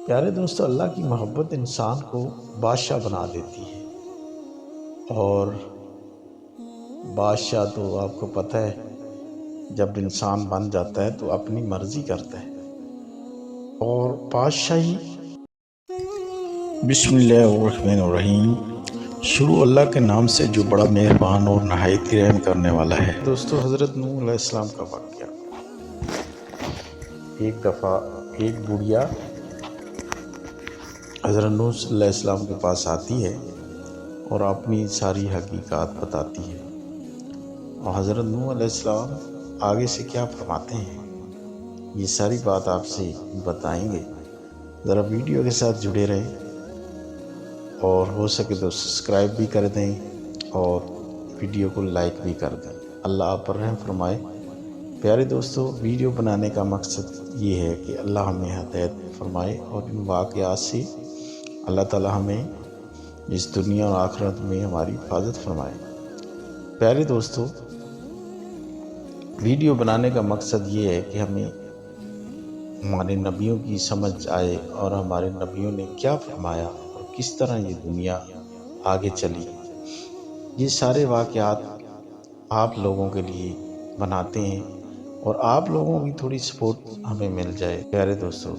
پیارے دوستو، اللہ کی محبت انسان کو بادشاہ بنا دیتی ہے، اور بادشاہ تو آپ کو پتہ ہے جب انسان بن جاتا ہے تو اپنی مرضی کرتا ہے، اور بادشاہی بسم اللہ الرحمن الرحیم، شروع اللہ کے نام سے جو بڑا مہربان اور نہایت رحم کرنے والا ہے۔ دوستو، حضرت نوح علیہ السلام کا واقعہ۔ ایک دفعہ ایک بڑھیا حضرت نوح علیہ السلام کے پاس آتی ہے اور اپنی ساری حقیقات بتاتی ہے، اور حضرت نوح علیہ السلام آگے سے کیا فرماتے ہیں یہ ساری بات آپ سے بتائیں گے۔ ذرا ویڈیو کے ساتھ جڑے رہیں، اور ہو سکے تو سبسکرائب بھی کر دیں اور ویڈیو کو لائک بھی کر دیں۔ اللہ آپ پر رحم فرمائے۔ پیارے دوستو، ویڈیو بنانے کا مقصد یہ ہے کہ اللہ ہمیں ہدایت فرمائے، اور ان واقعات سے اللہ تعالی ہمیں اس دنیا اور آخرت میں ہماری حفاظت فرمائے۔ پیارے دوستو، ویڈیو بنانے کا مقصد یہ ہے کہ ہمیں ہمارے نبیوں کی سمجھ آئے، اور ہمارے نبیوں نے کیا فرمایا اور کس طرح یہ دنیا آگے چلی۔ یہ سارے واقعات آپ لوگوں کے لیے بناتے ہیں، اور آپ لوگوں کی تھوڑی سپورٹ ہمیں مل جائے۔ پیارے دوستو،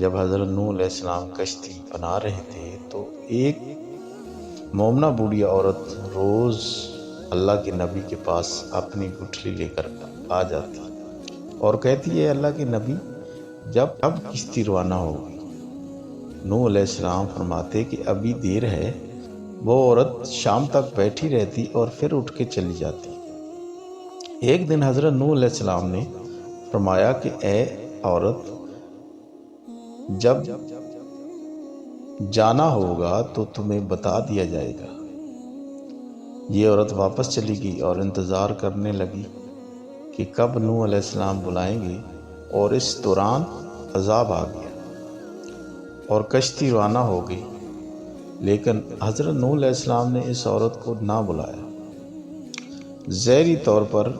جب حضرت نوح علیہ السلام کشتی بنا رہے تھے تو ایک مومنہ بوڑھی عورت روز اللہ کے نبی کے پاس اپنی گٹھلی لے کر آ جاتی اور کہتی ہے، اللہ کے نبی، اب کشتی روانہ ہوگی؟ نوح علیہ السلام فرماتے کہ ابھی دیر ہے۔ وہ عورت شام تک بیٹھی رہتی اور پھر اٹھ کے چلی جاتی۔ ایک دن حضرت نوح علیہ السلام نے فرمایا کہ اے عورت، جب جانا ہوگا تو تمہیں بتا دیا جائے گا۔ یہ عورت واپس چلی گئی اور انتظار کرنے لگی کہ کب نوح علیہ السلام بلائیں گے، اور اس دوران عذاب آ گیا اور کشتی روانہ ہو گئی، لیکن حضرت نوح علیہ السلام نے اس عورت کو نہ بلایا۔ ظاہری طور پر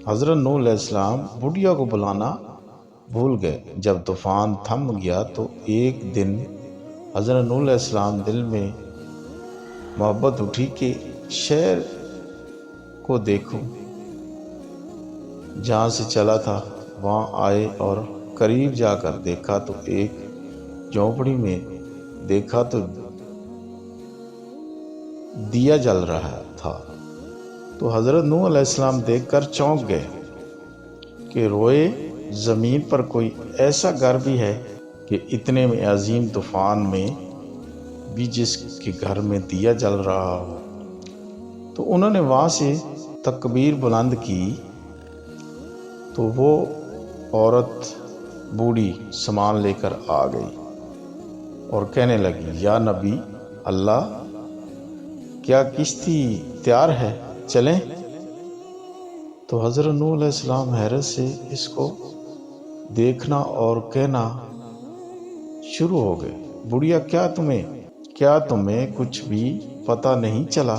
حضرت نوح علیہ السلام بڑھیا کو بلانا بھول گئے۔ جب طوفان تھم گیا تو ایک دن حضرت نوح علیہ السلام دل میں محبت اٹھی کہ شہر کو دیکھوں۔ جہاں سے چلا تھا وہاں آئے اور قریب جا کر دیکھا تو ایک جھونپڑی میں دیکھا تو دیا جل رہا تھا۔ تو حضرت نوح علیہ السلام دیکھ کر چونک گئے کہ روئے زمین پر کوئی ایسا گھر بھی ہے کہ اتنے میں عظیم طوفان میں بھی جس کے گھر میں دیا جل رہا ہو۔ تو انہوں نے وہاں سے تکبیر بلند کی تو وہ عورت بوڑھی سامان لے کر آ گئی اور کہنے لگی، یا نبی اللہ، کیا کشتی تیار ہے؟ چلیں؟ تو حضرت نوح علیہ السلام حیرت سے اس کو دیکھنا اور کہنا شروع ہو گئے، بڑھیا، کیا تمہیں کچھ بھی پتہ نہیں چلا؟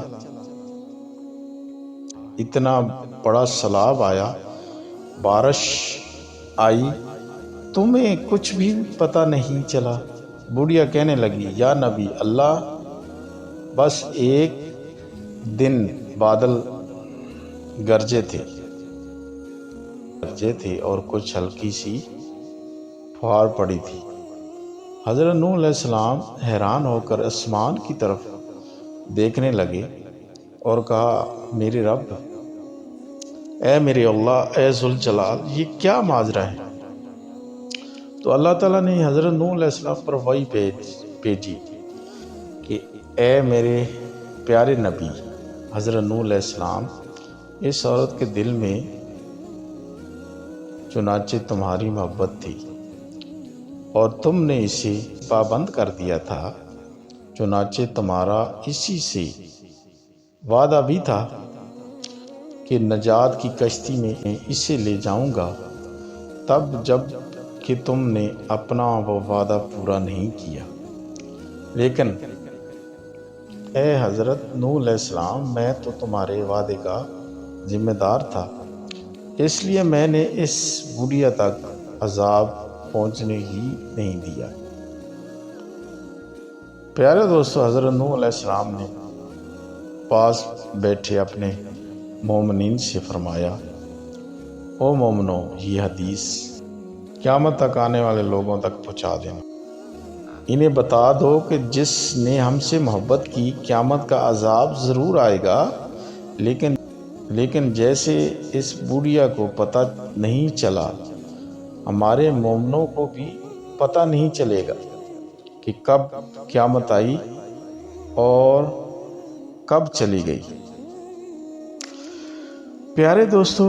اتنا بڑا سیلاب آیا، بارش آئی، تمہیں کچھ بھی پتہ نہیں چلا؟ بڑھیا کہنے لگی، یا نبی اللہ، بس ایک دن بادل گرجے تھے اور کچھ ہلکی سی فوار پڑی تھی۔ حضرت نوح علیہ السلام حیران ہو کر آسمان کی طرف دیکھنے لگے اور کہا، میرے رب، اے میرے اللہ، اے ذوالجلال، یہ کیا ماجرا ہے؟ تو اللہ تعالیٰ نے حضرت نوح علیہ السلام پر وحی بھیجی کہ اے میرے پیارے نبی حضرت نوح علیہ السلام، اس عورت کے دل میں چنانچہ تمہاری محبت تھی اور تم نے اسے پابند کر دیا تھا، چنانچہ تمہارا اسی سے وعدہ بھی تھا کہ نجات کی کشتی میں اسے لے جاؤں گا، تب جب کہ تم نے اپنا وہ وعدہ پورا نہیں کیا۔ لیکن اے حضرت نوح علیہ السلام، میں تو تمہارے وعدے کا ذمہ دار تھا، اس لیے میں نے اس بڑھیا تک عذاب پہنچنے ہی نہیں دیا۔ پیارے دوستو، حضرت نوح علیہ السلام نے پاس بیٹھے اپنے مومنین سے فرمایا، او مومنو، یہ حدیث قیامت تک آنے والے لوگوں تک پہنچا دینا۔ انہیں بتا دو کہ جس نے ہم سے محبت کی، قیامت کا عذاب ضرور آئے گا، لیکن جیسے اس بوڑھیا کو پتہ نہیں چلا، ہمارے مومنوں کو بھی پتہ نہیں چلے گا کہ کب قیامت آئی اور کب چلی گئی۔ پیارے دوستو،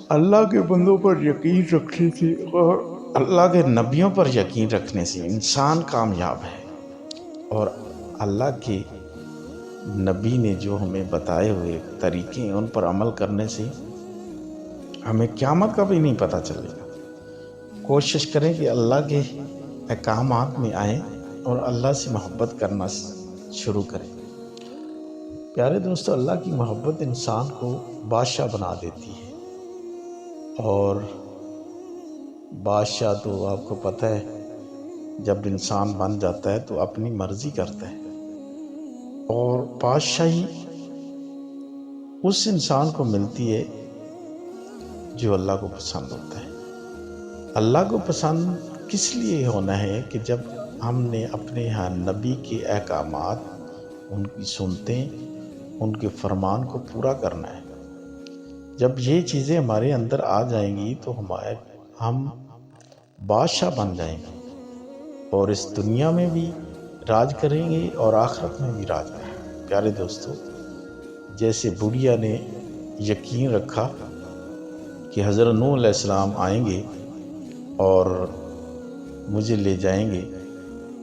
اللہ کے بندوں پر یقین رکھنے سے اور اللہ کے نبیوں پر یقین رکھنے سے انسان کامیاب ہے، اور اللہ کے نبی نے جو ہمیں بتائے ہوئے طریقے ہیں ان پر عمل کرنے سے ہمیں قیامت کا بھی نہیں پتہ چلے گا۔ کوشش کریں کہ اللہ کے احکامات میں آئیں اور اللہ سے محبت کرنا شروع کریں۔ پیارے دوستو، اللہ کی محبت انسان کو بادشاہ بنا دیتی ہے، اور بادشاہ تو آپ کو پتہ ہے جب انسان بن جاتا ہے تو اپنی مرضی کرتا ہے، اور بادشاہی اس انسان کو ملتی ہے جو اللہ کو پسند ہوتا ہے۔ اللہ کو پسند کس لیے ہونا ہے کہ جب ہم نے اپنے یہاں نبی کے احکامات ان کی سنتے ہیں، ان کے فرمان کو پورا کرنا ہے۔ جب یہ چیزیں ہمارے اندر آ جائیں گی تو ہم بادشاہ بن جائیں گے، اور اس دنیا میں بھی راج کریں گے اور آخرت میں بھی راج کریں گے۔ پیارے دوستو، جیسے بڑھیا نے یقین رکھا کہ حضرت نوح علیہ السلام آئیں گے اور مجھے لے جائیں گے،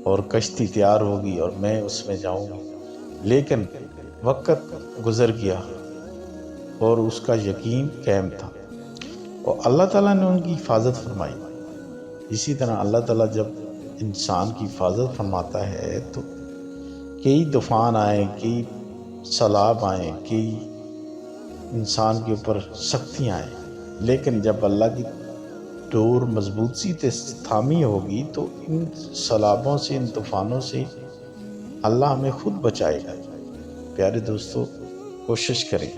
اور کشتی تیار ہوگی اور میں اس میں جاؤں گی، لیکن وقت گزر گیا اور اس کا یقین قائم تھا، اور اللہ تعالیٰ نے ان کی حفاظت فرمائی۔ اسی طرح اللہ تعالیٰ جب انسان کی حفاظت فرماتا ہے تو کئی طوفان آئیں، کئی سیلاب آئیں، کئی انسان کے اوپر سختیاں آئیں، لیکن جب اللہ کی ڈور مضبوطی سے تھامی ہوگی تو ان سیلابوں سے، ان طوفانوں سے اللہ ہمیں خود بچائے گا۔ پیارے دوستو، کوشش کریں،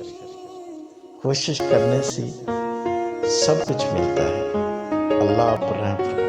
کوشش کرنے سے سب کچھ ملتا ہے۔ اللہ آپ پر رحم فرمائے۔